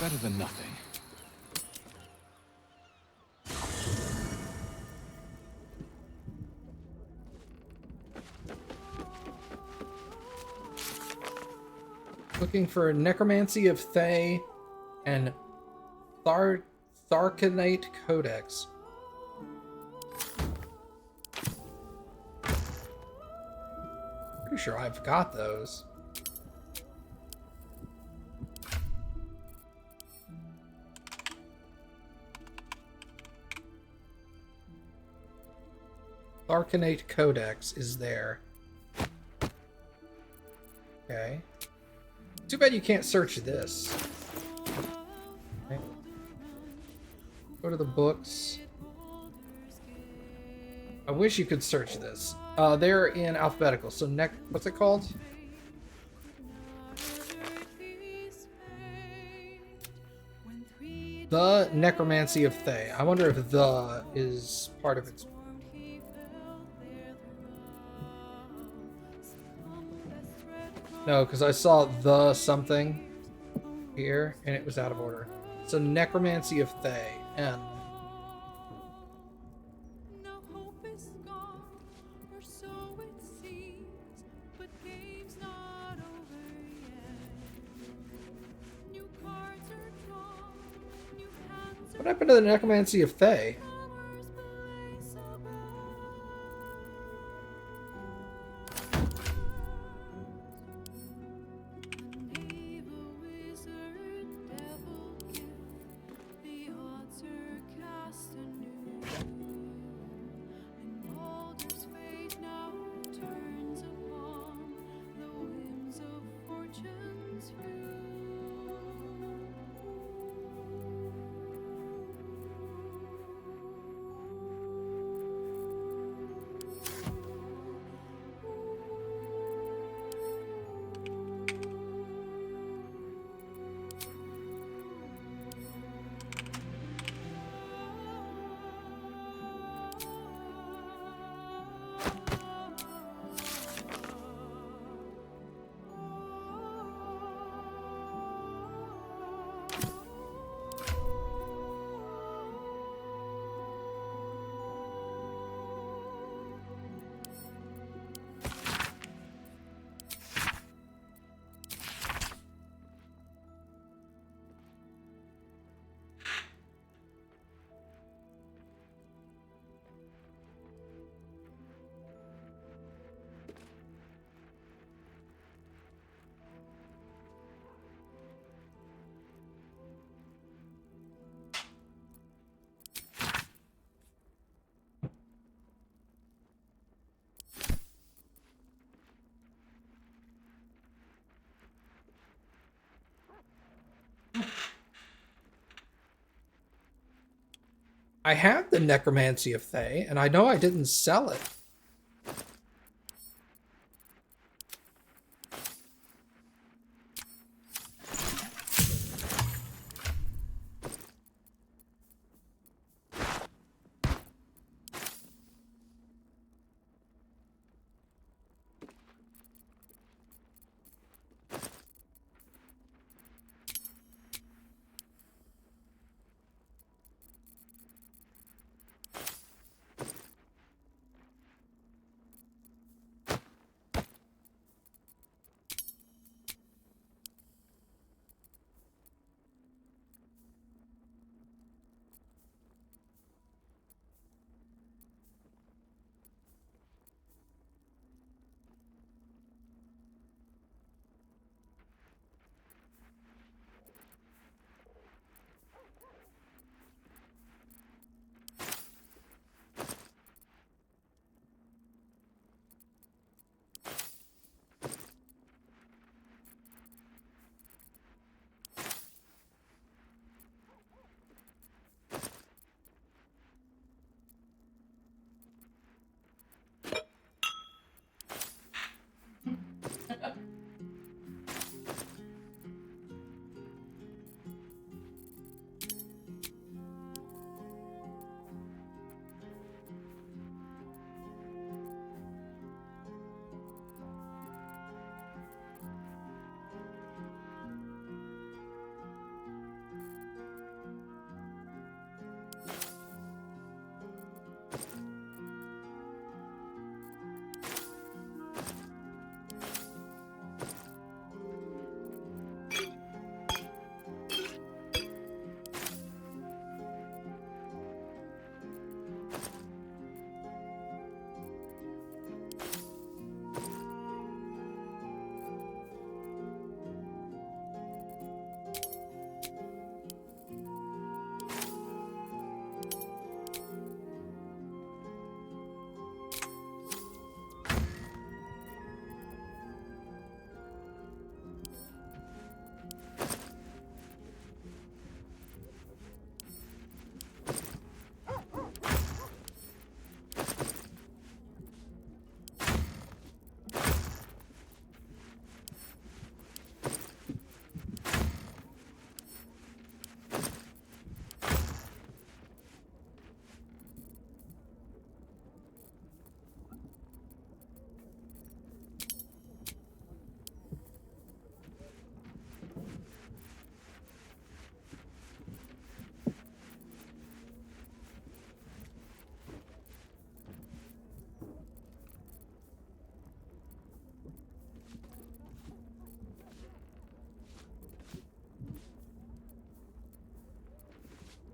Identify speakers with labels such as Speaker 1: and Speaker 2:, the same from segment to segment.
Speaker 1: Better than nothing.
Speaker 2: Looking for Necromancy of Thay and Tharkanite Codex. Pretty sure I've got those. Tharkanite Codex is there. Okay. Too bad you can't search this. Okay. Go to the books. I wish you could search this. They're in alphabetical. So what's it called? The Necromancy of Thay. I wonder if the is part of its. No, because I saw the something here, and it was out of order. So Necromancy of Thay. N. What happened to the Necromancy of Thay? I have the Necromancy of Thay, and I know I didn't sell it.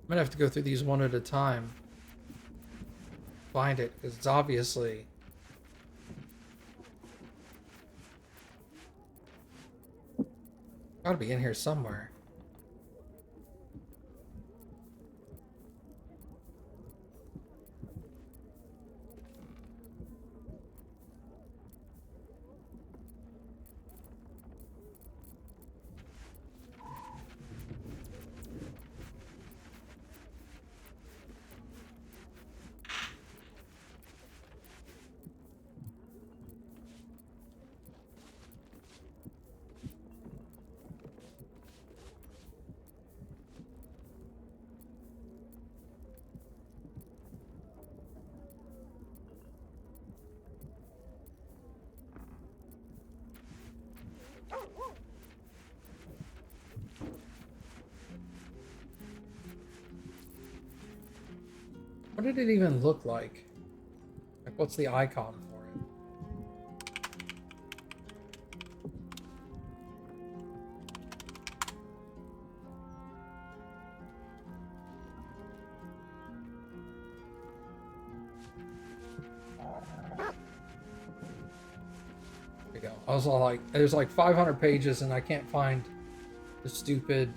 Speaker 2: gonna have to go through these one at a time. Find it, because it's obviously... gotta be in here somewhere. What did it even look like? Like, what's the icon for it? There we go. I was all like, there's like 500 pages and I can't find the stupid...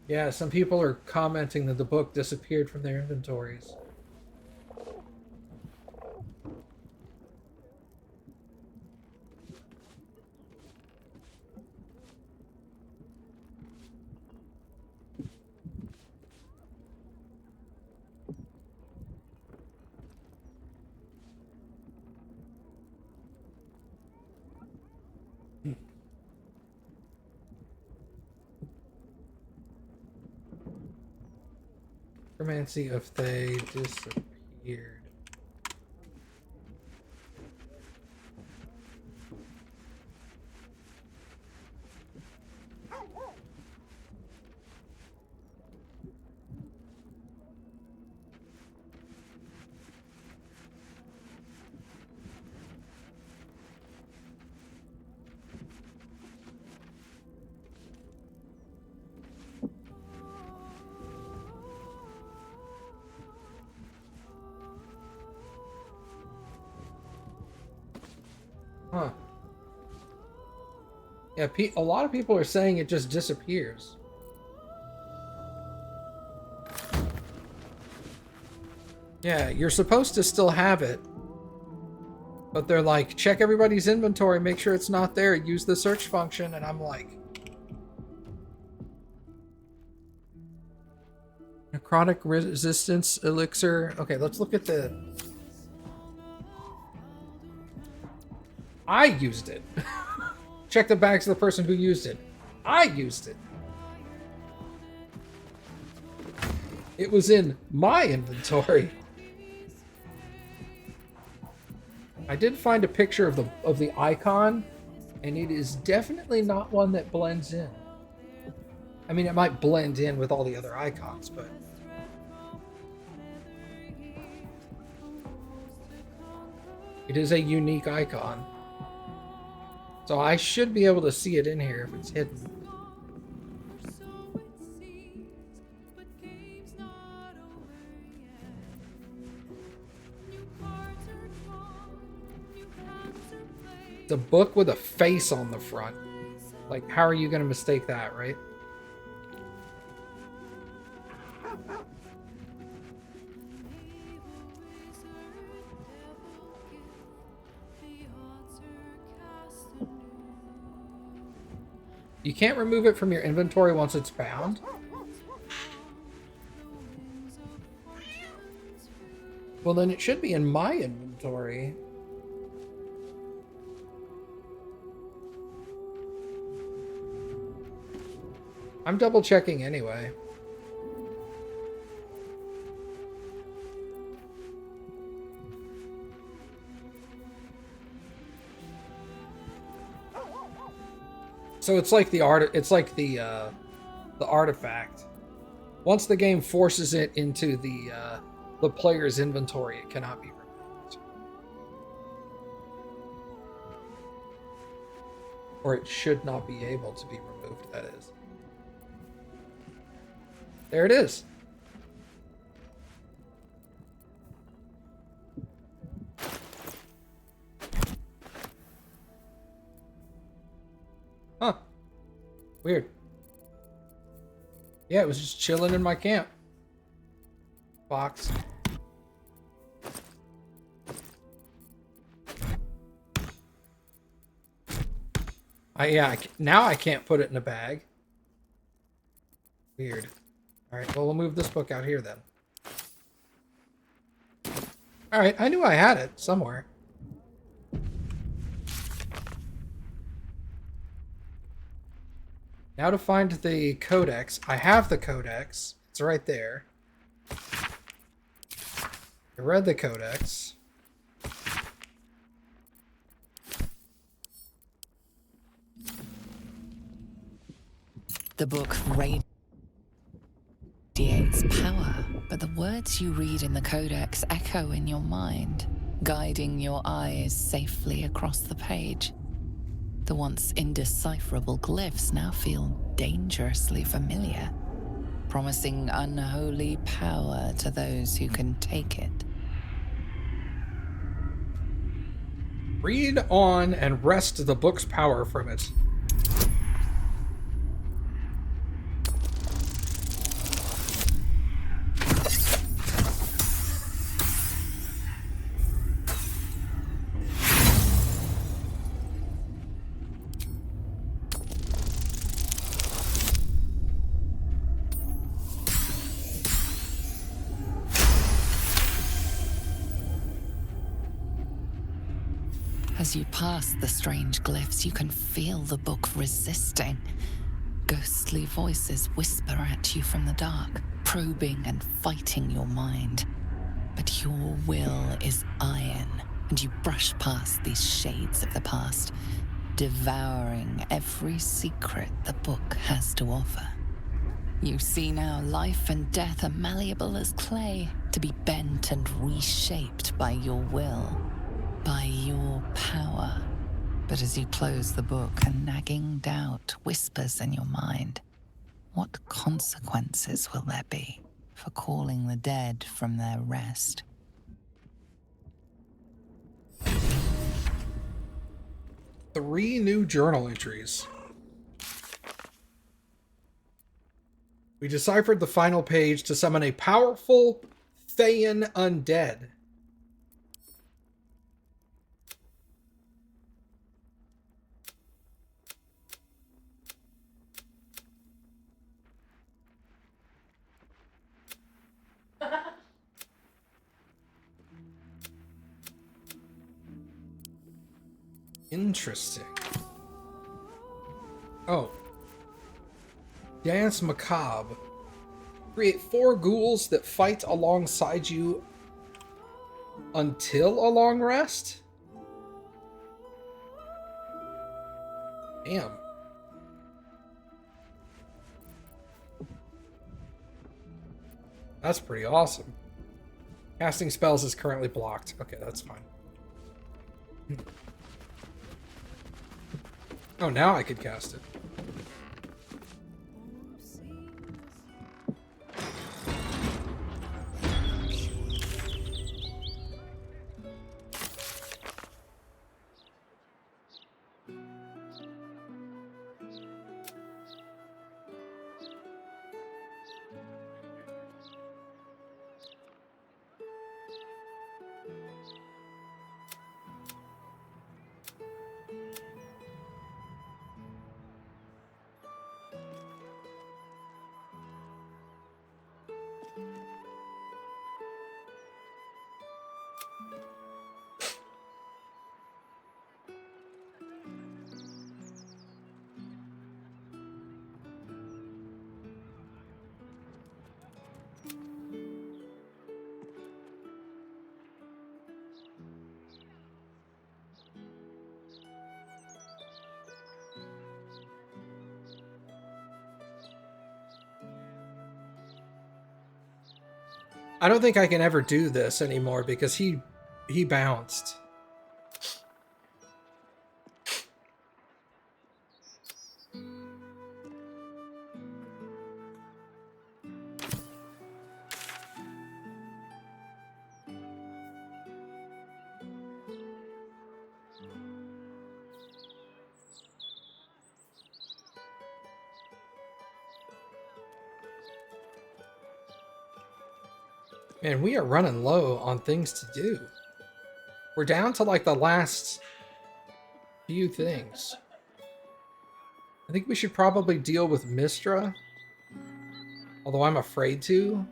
Speaker 2: Yeah, some people are commenting that the book disappeared from their inventories. Necromancy of Thay disappeared. Huh. Yeah, a lot of people are saying it just disappears. Yeah, you're supposed to still have it. But they're like, check everybody's inventory, make sure it's not there, use the search function, and I'm like... Necrotic resistance elixir. Okay, let's look at the... I used it. Check the bags of the person who used it. I used it. It was in my inventory. I did find a picture of the icon, and it is definitely not one that blends in. I mean, it might blend in with all the other icons, but... it is a unique icon. So I should be able to see it in here if it's hidden. The book with a face on the front. Like, how are you going to mistake that, right? You can't remove it from your inventory once it's bound? Well, then it should be in my inventory. I'm double checking anyway. So it's like the artifact. Once the game forces it into the player's inventory, it cannot be removed. Or it should not be able to be removed, that is. There it is. Huh. Weird. Yeah, it was just chilling in my camp. Box. Now I can't put it in a bag. Weird. Alright, well, we'll move this book out here then. Alright, I knew I had it somewhere. Now to find the codex. I have the codex. It's right there. I read the codex.
Speaker 1: The book radiates power, but the words you read in the codex echo in your mind, guiding your eyes safely across the page. The once indecipherable glyphs now feel dangerously familiar, promising unholy power to those who can take it.
Speaker 2: Read on and wrest the book's power from it.
Speaker 1: As you pass the strange glyphs, you can feel the book resisting. Ghostly voices whisper at you from the dark, probing and fighting your mind. But your will is iron, and you brush past these shades of the past, devouring every secret the book has to offer. You see now life and death are malleable as clay, to be bent and reshaped by your will. By your power. But as you close the book, a nagging doubt whispers in your mind. What consequences will there be for calling the dead from their rest?
Speaker 2: Three new journal entries. We deciphered the final page to summon a powerful Thayan undead. Interesting. Oh. Dance Macabre. Create 4 ghouls that fight alongside you until a long rest? Damn. That's pretty awesome. Casting spells is currently blocked. Okay, that's fine. Oh, now I could cast it. I don't think I can ever do this anymore because he bounced. Man, we are running low on things to do. We're down to like the last few things. I think we should probably deal with Mistra. Although I'm afraid to.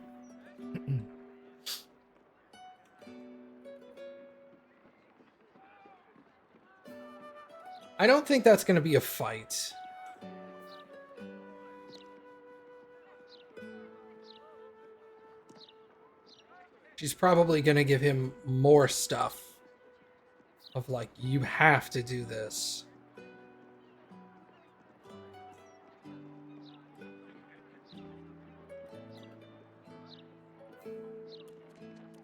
Speaker 2: I don't think that's going to be a fight. She's probably going to give him more stuff. Of like, you have to do this.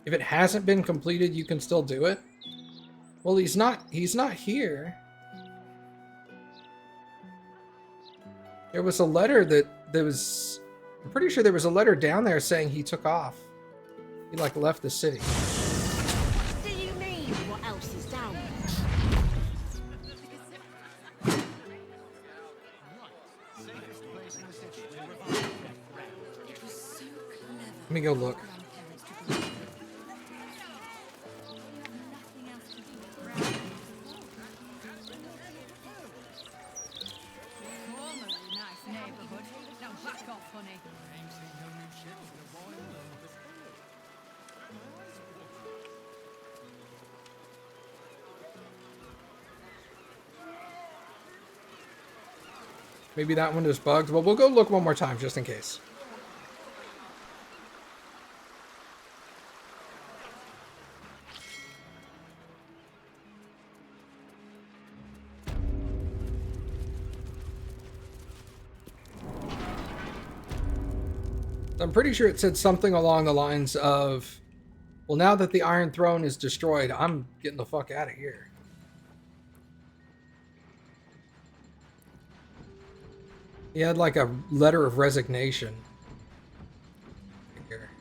Speaker 2: If it hasn't been completed, you can still do it. Well, he's not here. There was a letter I'm pretty sure there was a letter down there saying he took off. He like left the city.
Speaker 3: What do you mean? What else is down there?
Speaker 2: Let me go look. Maybe that one is bugged. Well, we'll go look one more time just in case. I'm pretty sure it said something along the lines of, well, now that the Iron Throne is destroyed, I'm getting the fuck out of here. He had like a letter of resignation. Here.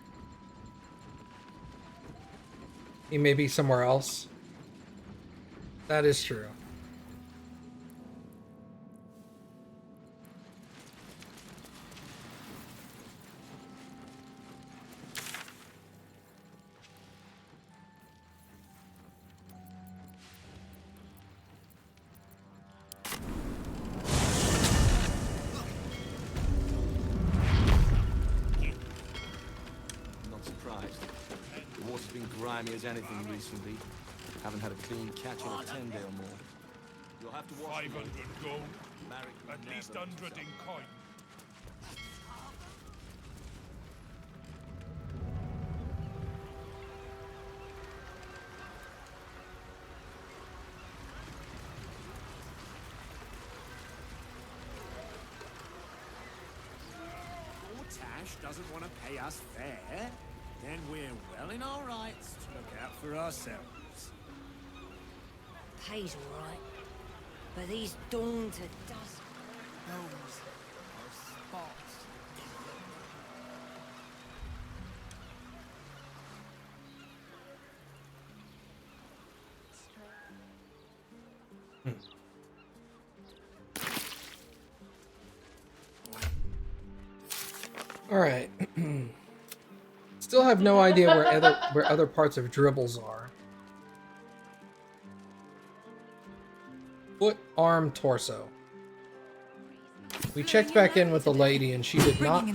Speaker 2: He may be somewhere else. That is true.
Speaker 4: Grimy as anything recently. Haven't had a clean catch in a 10-day or more. You'll have to watch
Speaker 5: 500 gold,
Speaker 4: Marek
Speaker 5: at
Speaker 4: never
Speaker 5: least
Speaker 4: lets
Speaker 5: 100 in coin.
Speaker 6: Tash doesn't want to pay us fair, then we're well in our rights to look out for ourselves.
Speaker 3: Pays all right, but these dawn to dusk homes are spots.
Speaker 2: All right. Still have no idea where other parts of Dribbles are. Foot, arm, torso. We checked back in with the lady and she did not.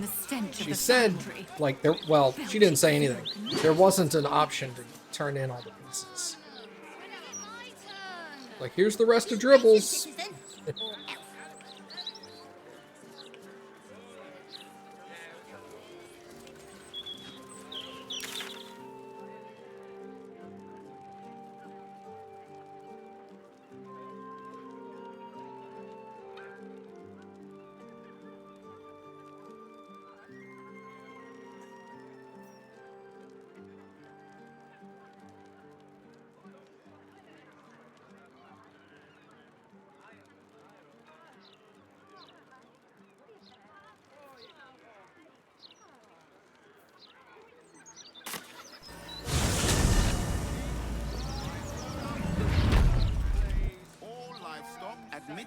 Speaker 2: She said, like, there. Well, she didn't say anything. There wasn't an option to turn in all the pieces. Like, here's the rest of Dribbles.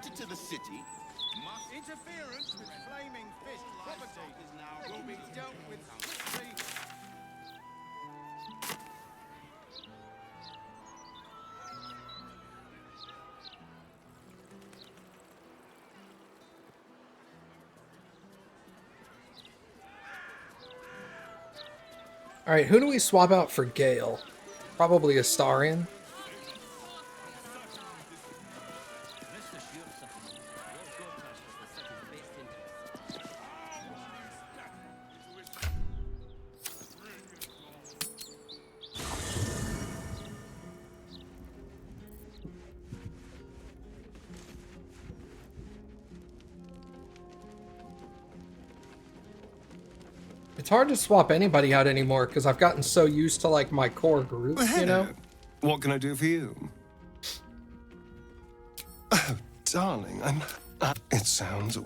Speaker 5: connected to the city must...
Speaker 6: Interference with flaming fist property will be dealt with swiftly.
Speaker 2: All right, who do we swap out for Gale? Probably Astarion. It's hard to swap anybody out anymore because I've gotten so used to like my core group, you know?
Speaker 7: What can I do for you? Oh, darling, I'm... it sounds...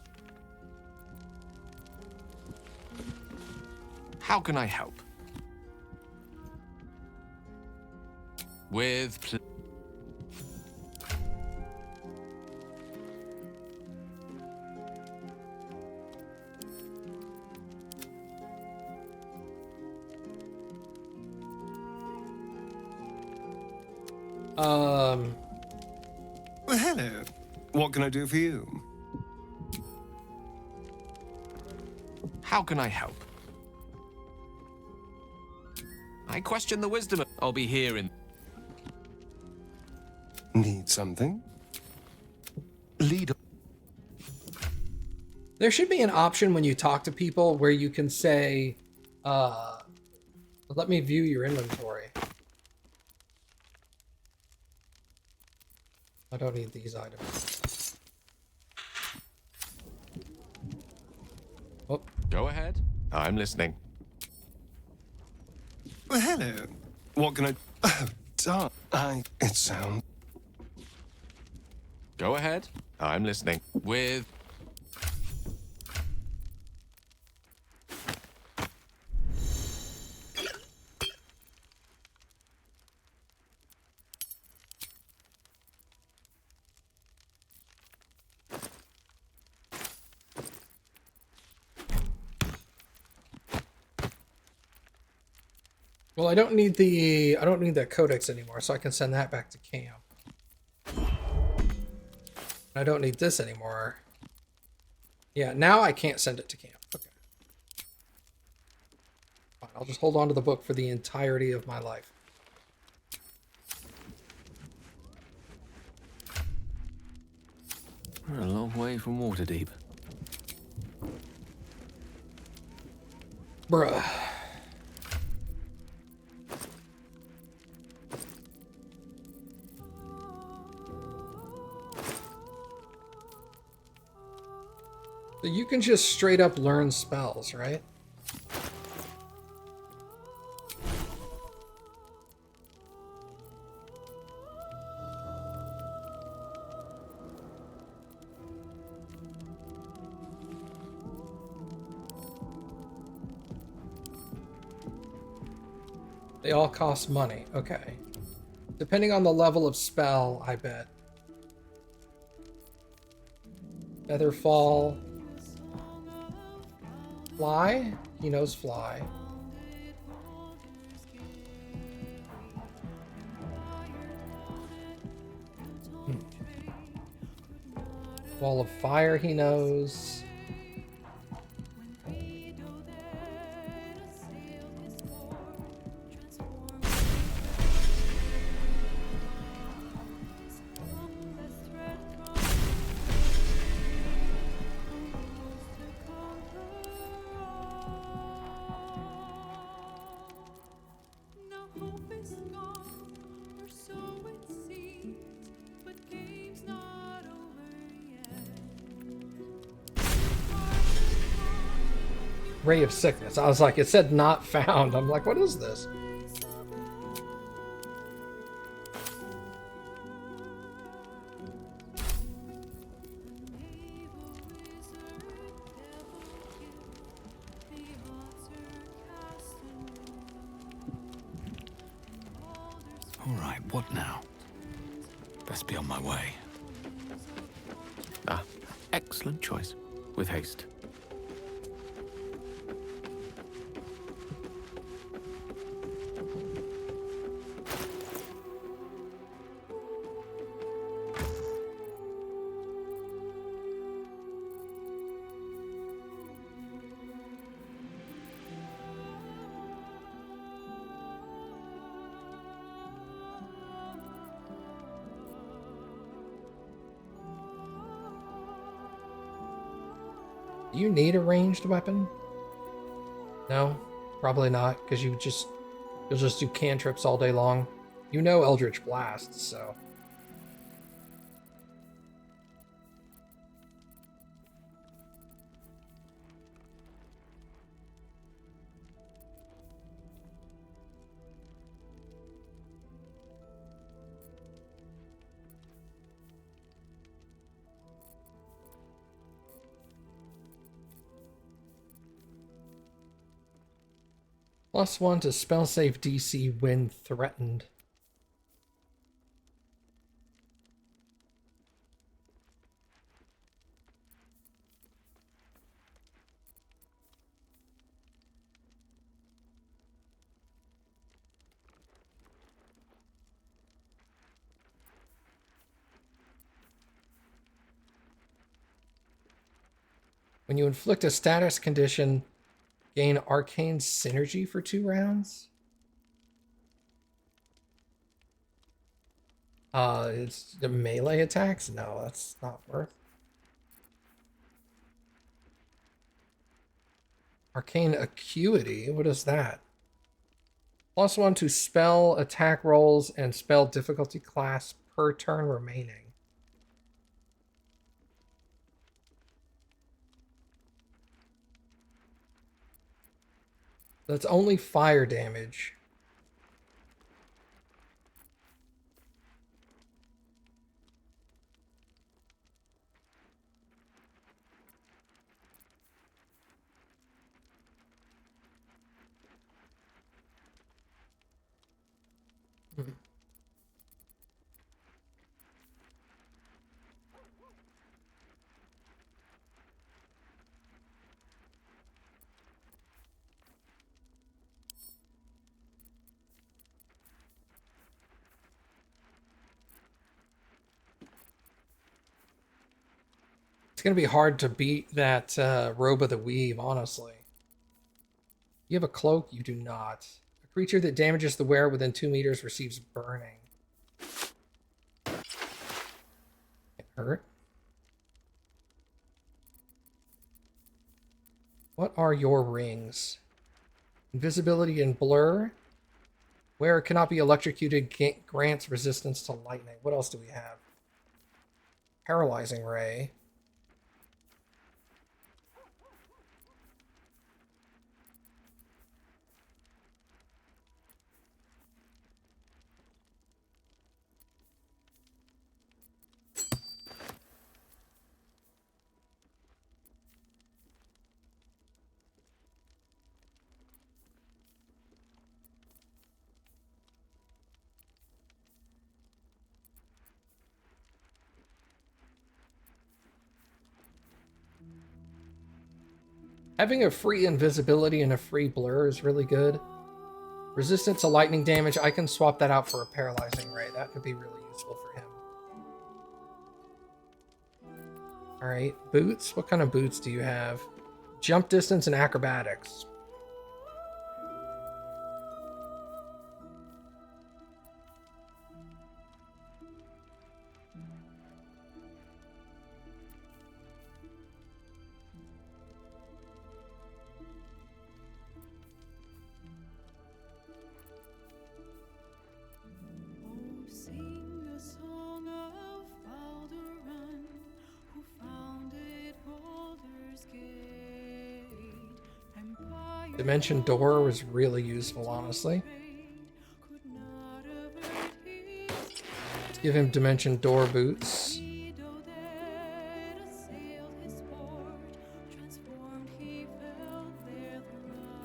Speaker 4: How can I help? With
Speaker 7: Well, hello. What can I do for you?
Speaker 4: How can I help? I question the wisdom of... I'll be here in...
Speaker 7: Need something? Lead.
Speaker 2: There should be an option when you talk to people where you can say, let me view your inventory. I don't need these items. Oh.
Speaker 4: Go ahead. I'm listening.
Speaker 7: Well, hello. What can I... Oh, it sounds...
Speaker 4: Go ahead. I'm listening. With...
Speaker 2: Well, I don't need that codex anymore, so I can send that back to camp. I don't need this anymore. Yeah, now I can't send it to camp. Okay. Fine, I'll just hold on to the book for the entirety of my life.
Speaker 4: We're a long way from Waterdeep.
Speaker 2: Bruh. So you can just straight up learn spells, right? They all cost money. Okay. Depending on the level of spell, I bet. Featherfall. Fly? He knows fly. Wall of fire he knows. Ray of Sickness. I was like, it said not found. I'm like, what is this?
Speaker 8: All right, what now? Best be on my way.
Speaker 4: Excellent choice. With haste.
Speaker 2: Do you need a ranged weapon? No, probably not, because you'll just do cantrips all day long. You know Eldritch Blast, so. +1 to spell save DC when threatened. When you inflict a status condition, gain arcane synergy for 2 rounds. It's the melee attacks? No, that's not worth. Arcane acuity, what is that? +1 to spell attack rolls and spell difficulty class per turn remaining. That's only fire damage. It's going to be hard to beat that Robe of the Weave, honestly. You have a cloak? You do not. A creature that damages the wearer within 2 meters receives burning. It hurt. What are your rings? Invisibility and blur. Wearer cannot be electrocuted, grants resistance to lightning. What else do we have? Paralyzing ray. Having a free invisibility and a free blur is really good. Resistance to lightning damage, I can swap that out for a paralyzing ray. That could be really useful for him. Alright, boots? What kind of boots do you have? Jump distance and acrobatics.
Speaker 8: Sing a song of Baldur, who founded Baldur's Gate. Empire
Speaker 2: Dimension Door was really useful, honestly.
Speaker 8: could not avert his
Speaker 2: Let's give him Dimension Door boots.
Speaker 8: widow that assailed his sport. Transformed, he felt their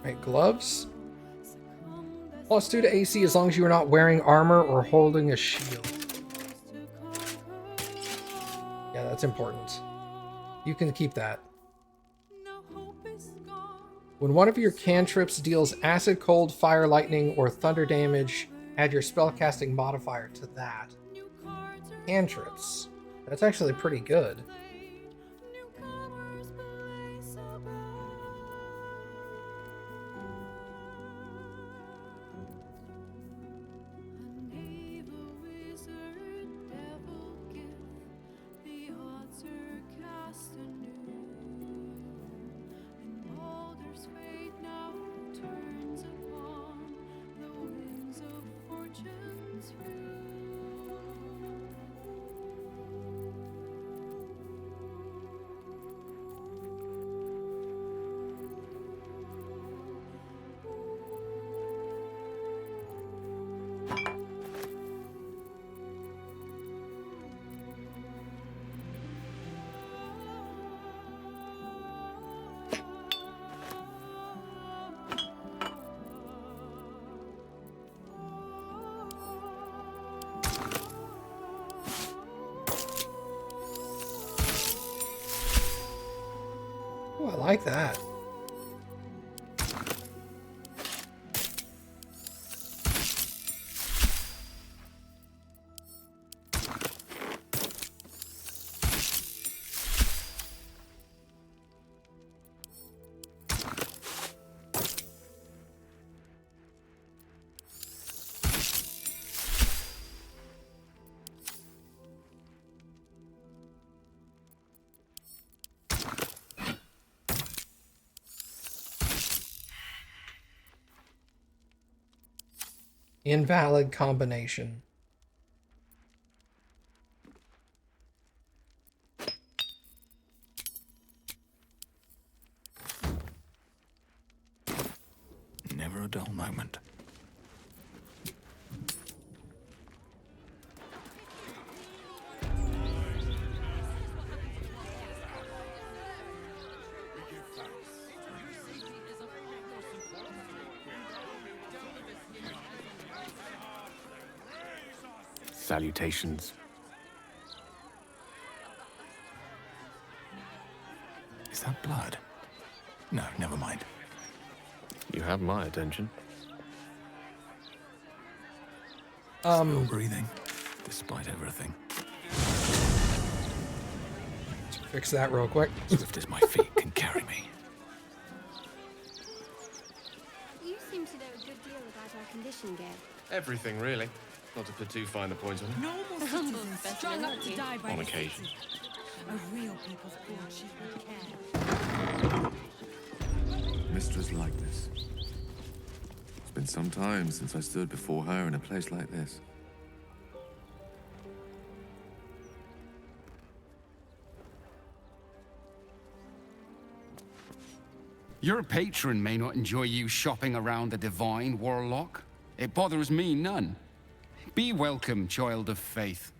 Speaker 2: Right, gloves.
Speaker 8: succumb the
Speaker 2: +2 to AC as long as you are not wearing armor or holding a shield.
Speaker 8: souls to conquer.
Speaker 2: Yeah, that's important. You can keep that.
Speaker 8: Now hope is gone.
Speaker 2: When one of your cantrips deals acid, cold, fire, lightning, or thunder damage, add your spellcasting modifier to that.
Speaker 8: New cards are
Speaker 2: Cantrips. That's actually pretty good.
Speaker 8: played. Newcomers play so a naval wizard, devil gift, the odds are cast anew. And Baldur's fate now turns upon the wings of fortune's view.
Speaker 2: Oh, I like that. Invalid combination.
Speaker 9: Never a dull moment. Salutations. Is that blood? No, never mind.
Speaker 4: You have my attention.
Speaker 9: Still breathing, despite everything.
Speaker 2: Fix that real quick.
Speaker 9: Swift as my feet can carry me.
Speaker 10: You seem to know a good deal about our condition, Gay.
Speaker 4: Everything, really. Not to put too fine a point on it.
Speaker 3: Normal citizens strung up to die by
Speaker 4: On
Speaker 3: the
Speaker 4: occasion.
Speaker 3: city. A real people's portion would care.
Speaker 11: Mistress like this. It's been some time since I stood before her in a place like this.
Speaker 12: Your patron may not enjoy you shopping around the divine, Warlock. It bothers me none. Be welcome, child of faith.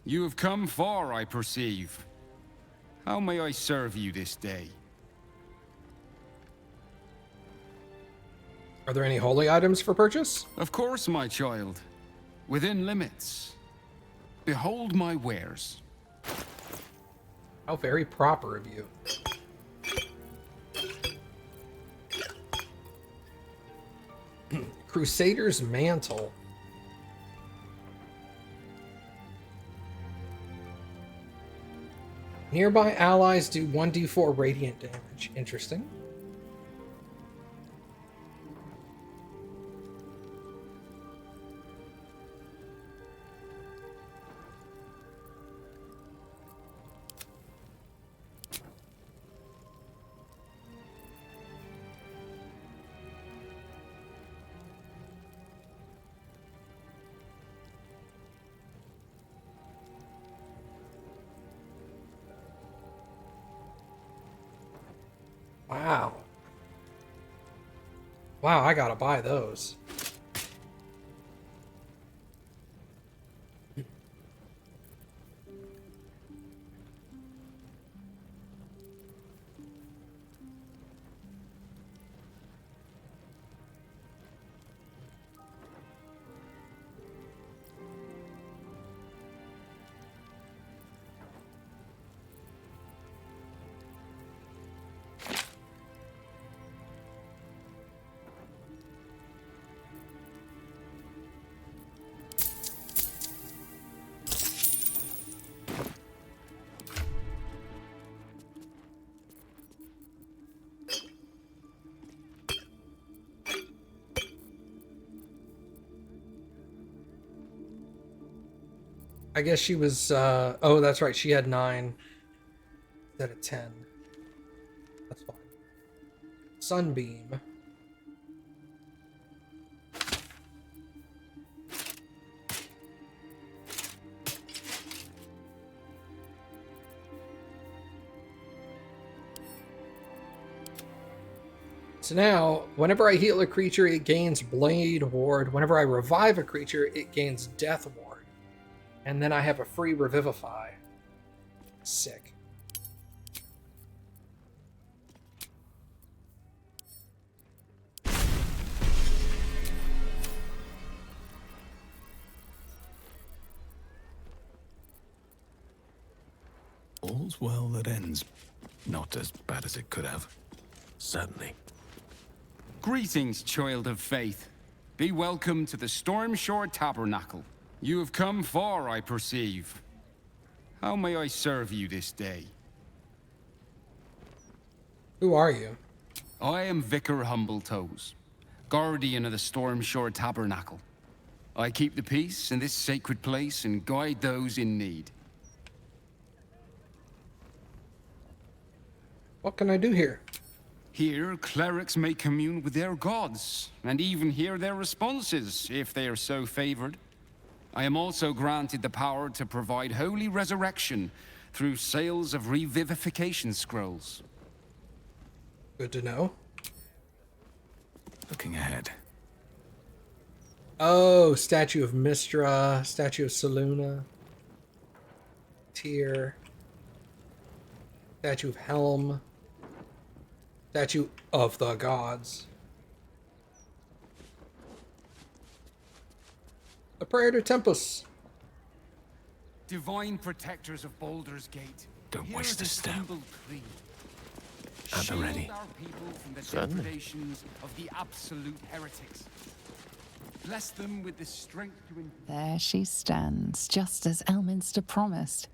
Speaker 12: You have come far, I perceive. How may I serve you this day?
Speaker 2: Are there any holy items for purchase?
Speaker 12: Of course, my child. Within limits. Behold my wares.
Speaker 2: How very proper of you. Crusader's Mantle. Nearby allies do 1d4 radiant damage. Interesting. Wow. Wow, I gotta buy those. I guess she was, oh, that's right. She had 9 instead of 10. That's fine. Sunbeam. So now, whenever I heal a creature, it gains Blade Ward. Whenever I revive a creature, it gains Death Ward. And then I have a free Revivify. Sick.
Speaker 9: All's well that ends. Not as bad as it could have. Certainly.
Speaker 12: Greetings, child of faith. Be welcome to the Stormshore Tabernacle. You have come far, I perceive. How may I serve you this day?
Speaker 2: Who are you?
Speaker 12: I am Vicar Humbletoes, guardian of the Stormshore Tabernacle. I keep the peace in this sacred place and guide those in need.
Speaker 2: What can I do here?
Speaker 12: Here, clerics may commune with their gods, and even hear their responses, if they are so favored. I am also granted the power to provide holy resurrection through sales of revivification scrolls.
Speaker 2: Good to know.
Speaker 9: Looking ahead.
Speaker 2: Oh, Statue of Mystra, Statue of Selûne, Tyr, Statue of Helm, Statue of the Gods. A prayer to Tempus.
Speaker 12: Divine protectors of Baldur's Gate.
Speaker 9: Don't
Speaker 12: hear
Speaker 9: waste a
Speaker 12: this
Speaker 9: step.
Speaker 12: humble plea.
Speaker 9: At the
Speaker 12: Shield
Speaker 9: ready.
Speaker 12: our people from the
Speaker 11: Certainly.
Speaker 12: depredations of the absolute heretics. Bless them with the strength to
Speaker 1: There she stands, just as Elminster promised.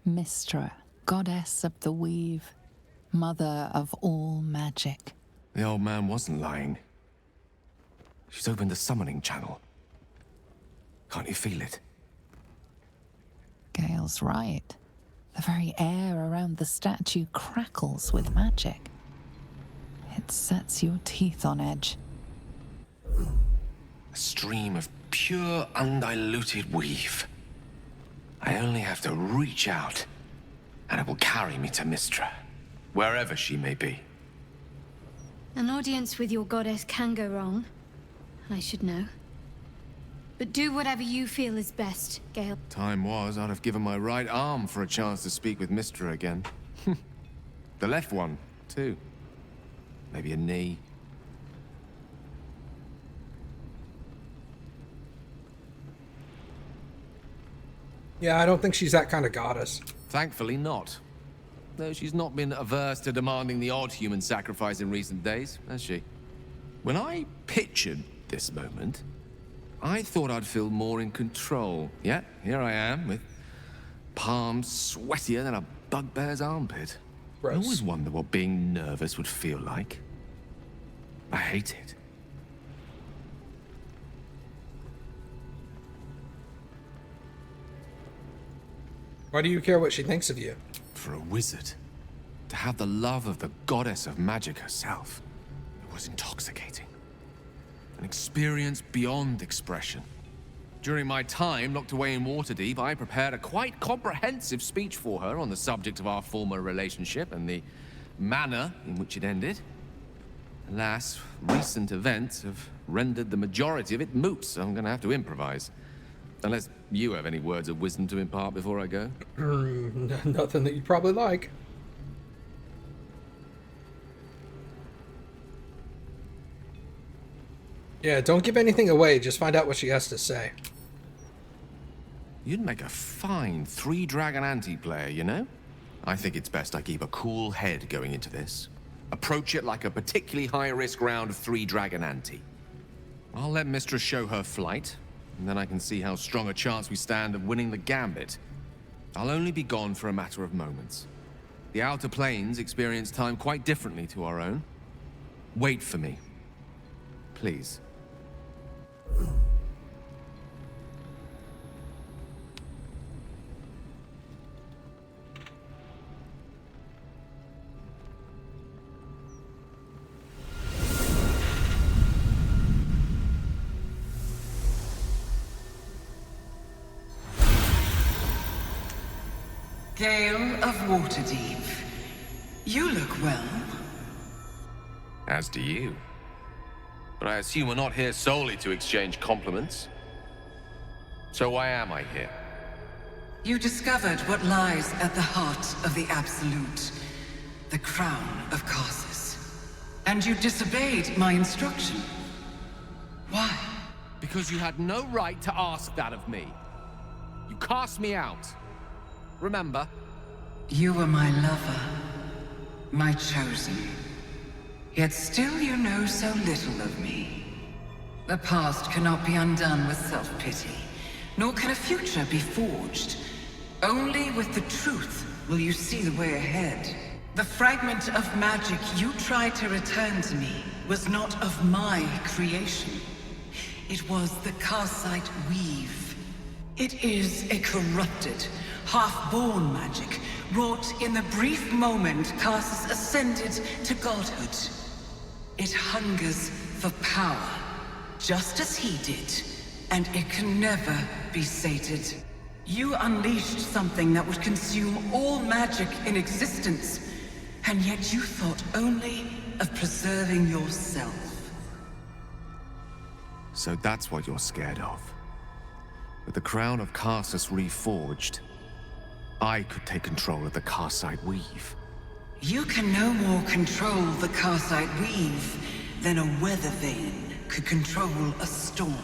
Speaker 1: Mystra, goddess of the weave, mother of all magic.
Speaker 11: The old man wasn't lying. She's opened the summoning channel. Can't you feel it?
Speaker 1: Gale's right. The very air around the statue crackles with magic. It sets your teeth on edge.
Speaker 11: A stream of pure, undiluted weave. I only have to reach out, and it will carry me to Mystra, wherever she may be.
Speaker 10: An audience with your goddess can go wrong. I should know. But do whatever you feel is best, Gale.
Speaker 11: Time was, I'd have given my right arm for a chance to speak with Mystra again. The left one, too. Maybe a knee.
Speaker 2: Yeah, I don't think she's that kind of goddess.
Speaker 11: Thankfully not. Though she's not been averse to demanding the odd human sacrifice in recent days, has she? When I pictured this moment, I thought I'd feel more in control. Yet, here I am, with palms sweatier than a bugbear's armpit. I
Speaker 2: Gross.
Speaker 11: always wonder what being nervous would feel like. I hate it.
Speaker 2: Why do you care what she thinks of you?
Speaker 11: For a wizard, to have the love of the goddess of magic herself, it was intoxicating. An experience beyond expression. During my time locked away in Waterdeep, I prepared a quite comprehensive speech for her on the subject of our former relationship and the manner in which it ended. Alas, recent events have rendered the majority of it moot, so I'm going to have to improvise. Unless you have any words of wisdom to impart before I go.
Speaker 2: Nothing that you probably like. Yeah, don't give anything away. Just find out what she has to say.
Speaker 11: You'd make a fine three-dragon anti-player, you know? I think it's best I keep a cool head going into this. Approach it like a particularly high-risk round of three-dragon ante. I'll let Mistress show her flight, and then I can see how strong a chance we stand of winning the gambit. I'll only be gone for a matter of moments. The Outer Planes experience time quite differently to our own. Wait for me. Please.
Speaker 13: Gale of Waterdeep. You look well.
Speaker 11: As do you. But I assume we're not here solely to exchange compliments. So why am I here?
Speaker 13: You discovered what lies at the heart of the Absolute, the crown of Karsus. And you disobeyed my instruction. Why?
Speaker 11: Because you had no right to ask that of me. You cast me out. Remember?
Speaker 13: You were my lover, my chosen. Yet still you know so little of me. The past cannot be undone with self-pity, nor can a future be forged. Only with the truth will you see the way ahead. The fragment of magic you tried to return to me was not of my creation. It was the Karsite Weave. It is a corrupted, half-born magic, wrought in the brief moment Karsus ascended to godhood. It hungers for power, just as he did, and it can never be sated. You unleashed something that would consume all magic in existence, and yet you thought only of preserving yourself.
Speaker 11: So that's what you're scared of. With the crown of Karsus reforged, I could take control of the Karsite Weave.
Speaker 13: You can no more control the Karsite Weave than a weather vane could control a storm.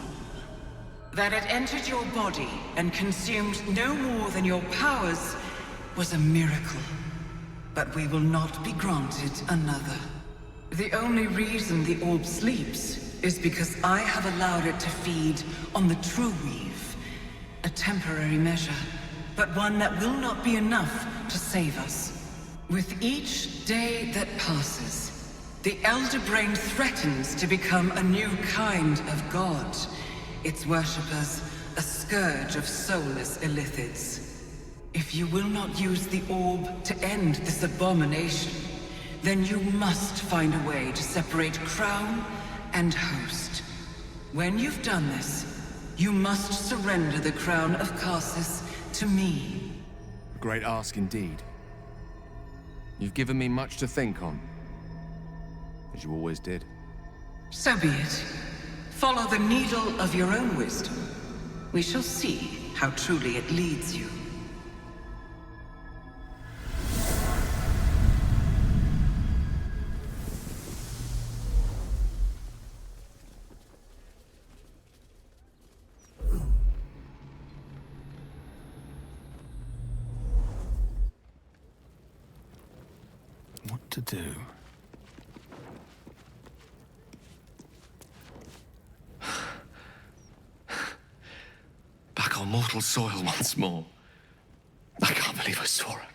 Speaker 13: That it entered your body and consumed no more than your powers was a miracle. But we will not be granted another. The only reason the orb sleeps is because I have allowed it to feed on the true weave. A temporary measure, but one that will not be enough to save us. With each day that passes, the Elder Brain threatens to become a new kind of god. Its worshippers, a scourge of soulless illithids. If you will not use the orb to end this abomination, then you must find a way to separate crown and host. When you've done this, you must surrender the crown of Karsus to me.
Speaker 11: A great ask indeed. You've given me much to think on, as you always did.
Speaker 13: So be it. Follow the needle of your own wisdom. We shall see how truly it leads you.
Speaker 9: What to do?
Speaker 11: Back on mortal soil once more. I can't believe I saw her.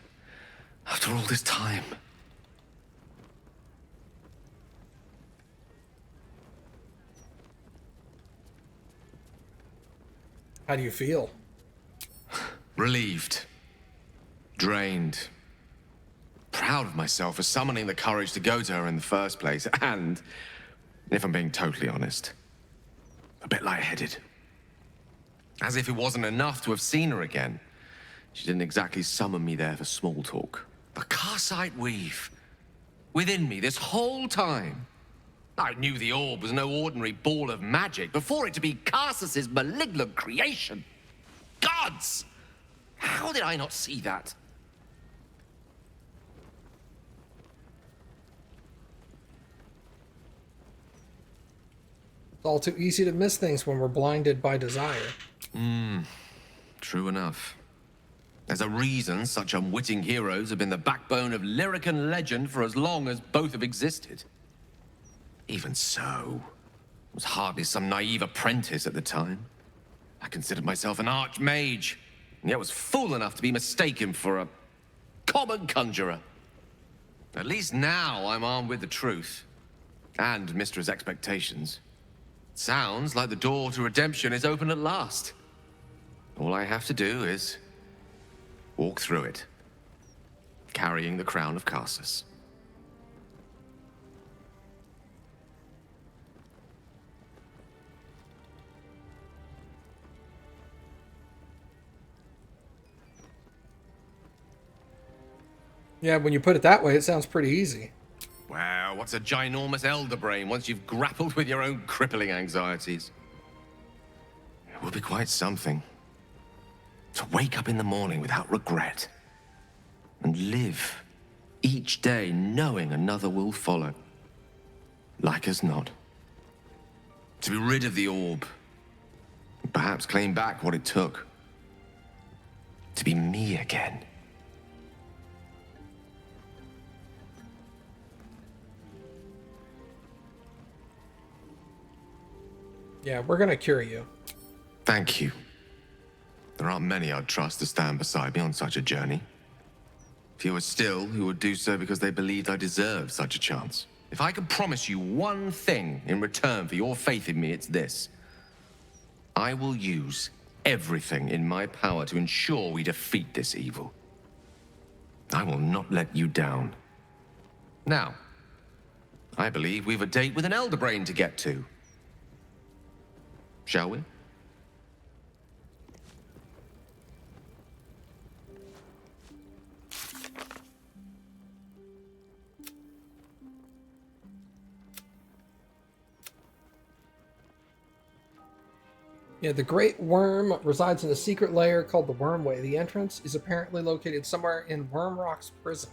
Speaker 11: After all this time.
Speaker 2: How do you feel?
Speaker 11: Relieved. Drained. Proud of myself for summoning the courage to go to her in the first place. And, if I'm being totally honest, a bit lightheaded. As if it wasn't enough to have seen her again. She didn't exactly summon me there for small talk. The Karsite Weave. Within me this whole time. I knew the orb was no ordinary ball of magic before it to be Karsus's malignant creation. Gods! How did I not see that?
Speaker 2: It's all too easy to miss things when we're blinded by desire.
Speaker 11: True enough. There's a reason such unwitting heroes have been the backbone of lyric and legend for as long as both have existed. Even so, I was hardly some naive apprentice at the time. I considered myself an archmage, and yet was fool enough to be mistaken for a common conjurer. At least now I'm armed with the truth, and Mistra's expectations. Sounds like the door to redemption is open at last. All I have to do is walk through it, carrying the crown of Karsus.
Speaker 2: Yeah, when you put it that way, it sounds pretty easy.
Speaker 11: Wow, what's a ginormous elder brain once you've grappled with your own crippling anxieties? It will be quite something. To wake up in the morning without regret. And live each day knowing another will follow. Like as not. To be rid of the orb. And perhaps claim back what it took. To be me again.
Speaker 2: Yeah, we're gonna cure you.
Speaker 11: Thank you. There aren't many I'd trust to stand beside me on such a journey. Fewer still who would do so because they believed I deserved such a chance. If I could promise you one thing in return for your faith in me, it's this. I will use everything in my power to ensure we defeat this evil. I will not let you down. Now, I believe we've a date with an elder brain to get to. Shall we?
Speaker 2: Yeah, the Great Worm resides in a secret lair called the Wormway. The entrance is apparently located somewhere in Wormrock's prison.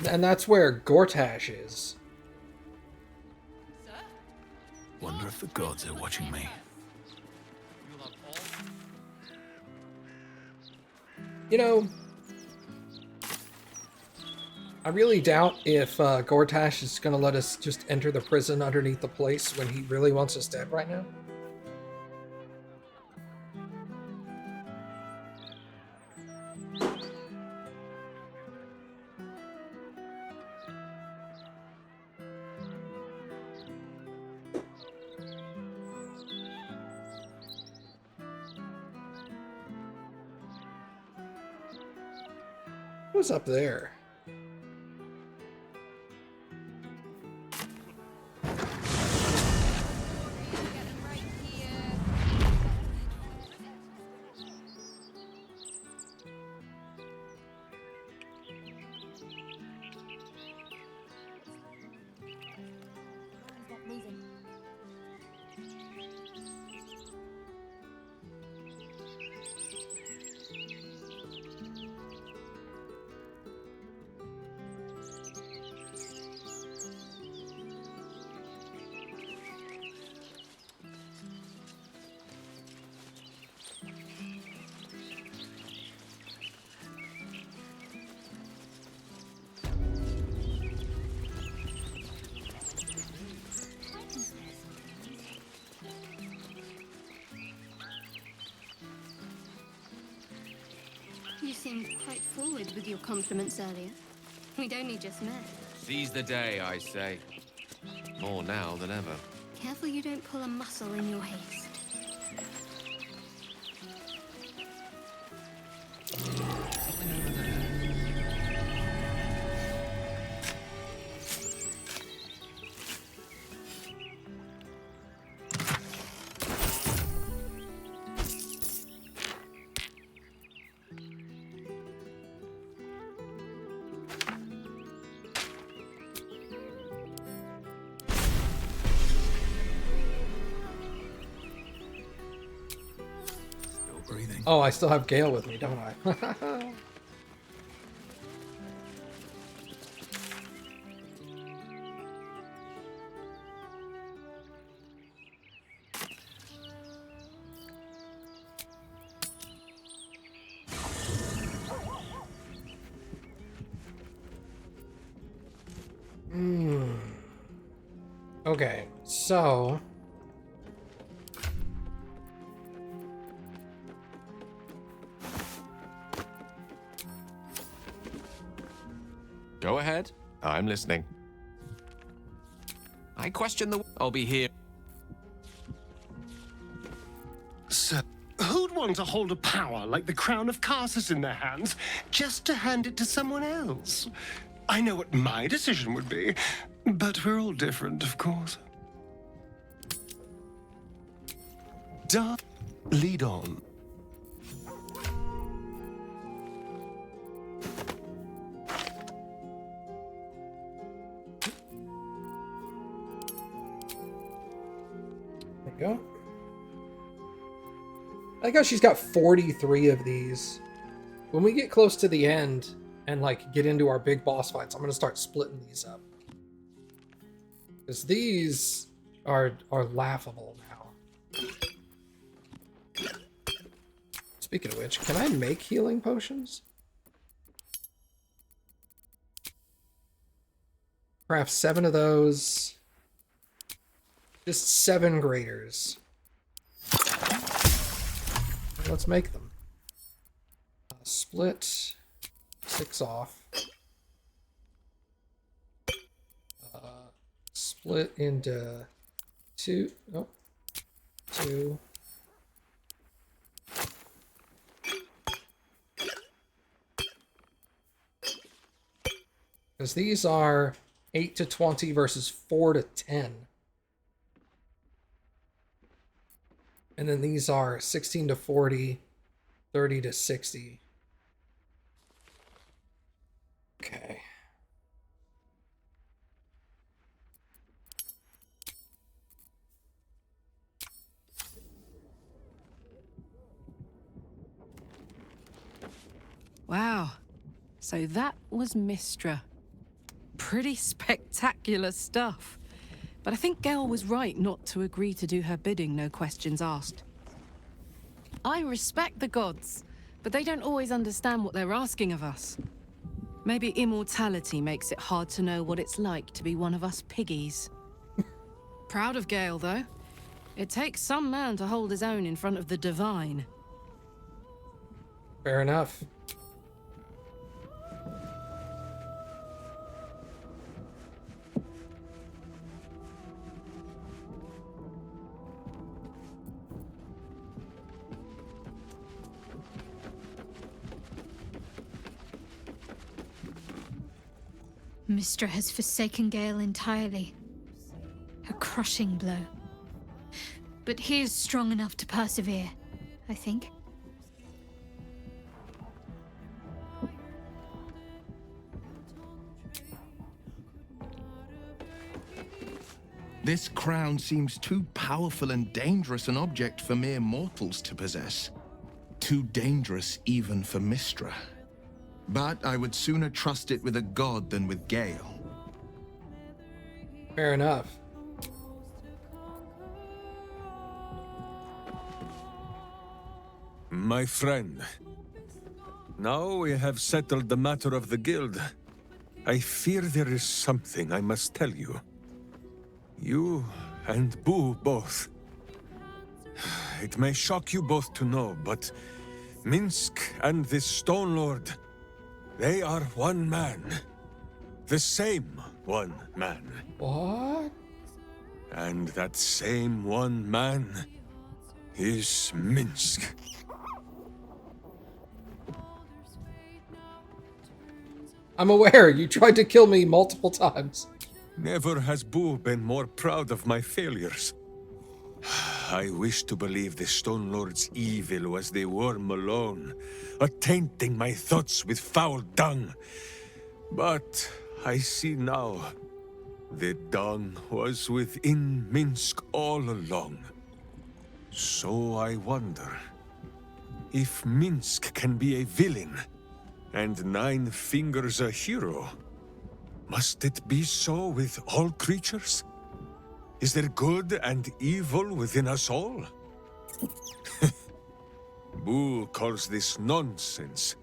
Speaker 2: And that's where Gortash is.
Speaker 9: Wonder if the gods are watching me.
Speaker 2: You know, I really doubt if Gortash is going to let us just enter the prison underneath the place when he really wants us dead right now. What's up there?
Speaker 10: You seemed quite forward with your compliments earlier. We'd only just met.
Speaker 11: Seize the day, I say. More now than ever.
Speaker 10: Careful you don't pull a muscle in your haste.
Speaker 2: Oh, I still have Gale with me, don't I? Okay, so...
Speaker 11: Go ahead. I'm listening. I question the... I'll be here.
Speaker 7: Sir, who'd want to hold a power like the Crown of Carsus in their hands just to hand it to someone else? I know what my decision would be, but we're all different, of course. Lead on.
Speaker 2: Go. I like how she's got 43 of these. When we get close to the end and like get into our big boss fights, I'm gonna start splitting these up. Because these are laughable now. Speaking of which, can I make healing potions? Craft 7 of those. Just 7 graters. Let's make them. Split 6 off. Split into 2. Oh, 2. Because these are 8 to 20 versus 4 to 10. And then these are 16 to 40, 30 to 60. Okay.
Speaker 14: Wow. So that was Mistra. Pretty spectacular stuff. But I think Gale was right not to agree to do her bidding, no questions asked. I respect the gods, but they don't always understand what they're asking of us. Maybe immortality makes it hard to know what it's like to be one of us piggies. Proud of Gale, though. It takes some man to hold his own in front of the divine.
Speaker 2: Fair enough.
Speaker 10: Mistra has forsaken Gale entirely. A crushing blow. But he is strong enough to persevere, I think.
Speaker 11: This crown seems too powerful and dangerous an object for mere mortals to possess. Too dangerous even for Mistra. But I would sooner trust it with a god than with Gale.
Speaker 2: Fair enough.
Speaker 15: My friend, now we have settled the matter of the guild. I fear there is something I must tell you. You and Boo both. It may shock you both to know, but Minsk and this Stone Lord, they are one man. The same one man.
Speaker 2: What?
Speaker 15: And that same one man is Minsk.
Speaker 2: I'm aware, you tried to kill me multiple times.
Speaker 15: Never has Boo been more proud of my failures. I wish to believe the Stone Lord's evil was the worm alone, attainting my thoughts with foul dung. But I see now, the dung was within Minsk all along. So I wonder, if Minsk can be a villain, and Nine Fingers a hero, must it be so with all creatures? Is there good and evil within us all? Boo calls this nonsense.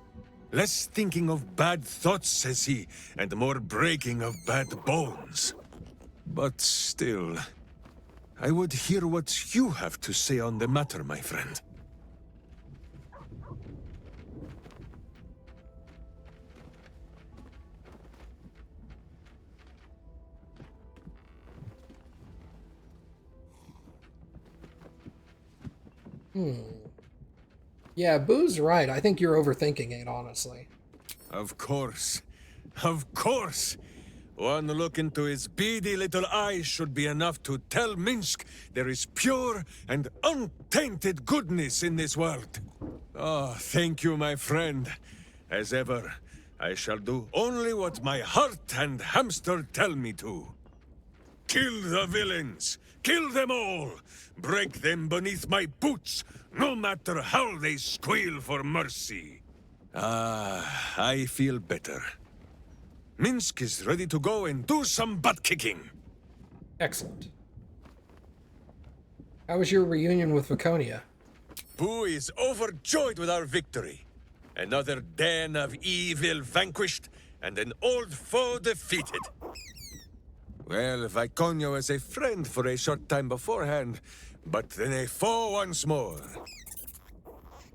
Speaker 15: Less thinking of bad thoughts, says he, and more breaking of bad bones. But still, I would hear what you have to say on the matter, my friend.
Speaker 2: Yeah, Boo's right. I think you're overthinking it, honestly.
Speaker 15: Of course. Of course! One look into his beady little eyes should be enough to tell Minsk there is pure and untainted goodness in this world. Oh, thank you, my friend. As ever, I shall do only what my heart and hamster tell me to. Kill the villains! Kill them all! Break them beneath my boots, no matter how they squeal for mercy. Ah, I feel better. Minsk is ready to go and do some butt-kicking.
Speaker 2: Excellent. How was your reunion with Viconia?
Speaker 15: Boo is overjoyed with our victory. Another den of evil vanquished, and an old foe defeated. Well, Viconia was a friend for a short time beforehand, but then a foe once more.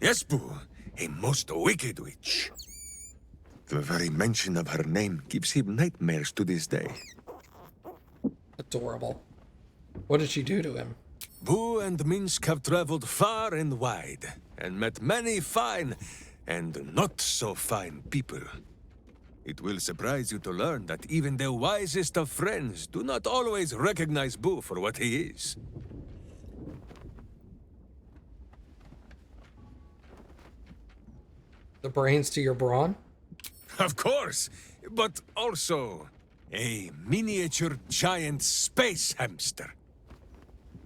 Speaker 15: Yes, Boo, a most wicked witch. The very mention of her name gives him nightmares to this day.
Speaker 2: Adorable. What did she do to him?
Speaker 15: Boo and Minsk have traveled far and wide, and met many fine and not so fine people. It will surprise you to learn that even the wisest of friends do not always recognize Boo for what he is.
Speaker 2: The brains to your brawn?
Speaker 15: Of course, but also a miniature giant space hamster.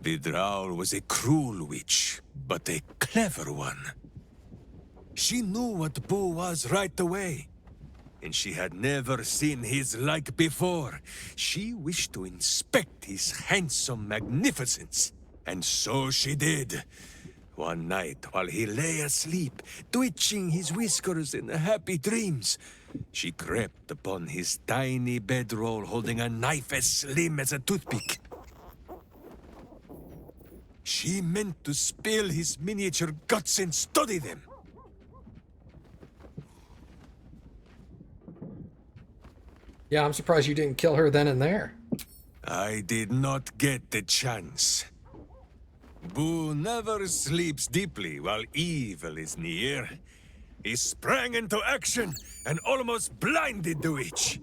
Speaker 15: The Drow was a cruel witch, but a clever one. She knew what Boo was right away, and she had never seen his like before. She wished to inspect his handsome magnificence, and so she did. One night, while he lay asleep, twitching his whiskers in happy dreams, she crept upon his tiny bedroll holding a knife as slim as a toothpick. She meant to spill his miniature guts and study them.
Speaker 2: Yeah, I'm surprised you didn't kill her then and there.
Speaker 15: I did not get the chance. Boo never sleeps deeply while evil is near. He sprang into action and almost blinded the witch.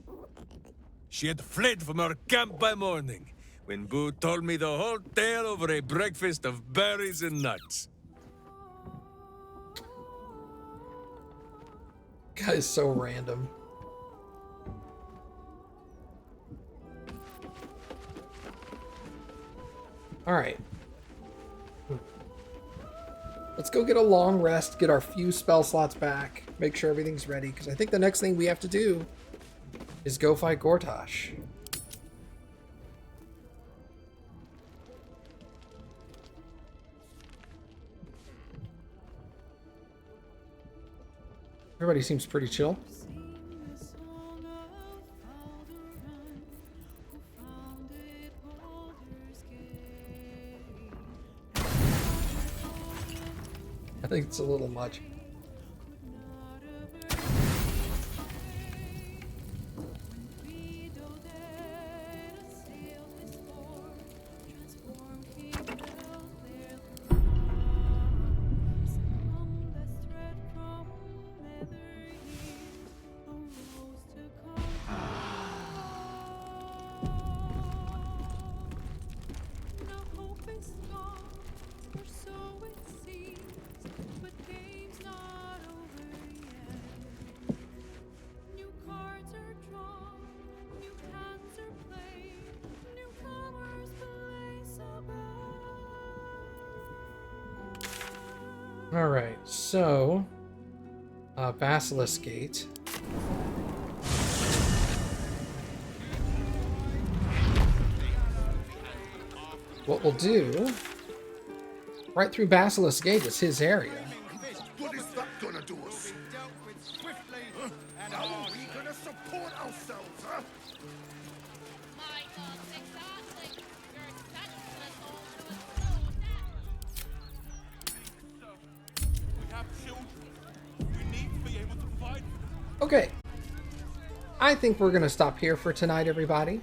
Speaker 15: She had fled from her camp by morning, when Boo told me the whole tale over a breakfast of berries and nuts.
Speaker 2: Guy is so random. Alright. Let's go get a long rest, get our few spell slots back, make sure everything's ready, because I think the next thing we have to do is go fight Gortash. Everybody seems pretty chill. I think it's a little much. Alright, so Basilisk Gate. What we'll do, right through Basilisk Gate is his area.
Speaker 5: What is that gonna do us? How are we gonna support ourselves, huh?
Speaker 2: Okay, I think we're going to stop here for tonight, everybody.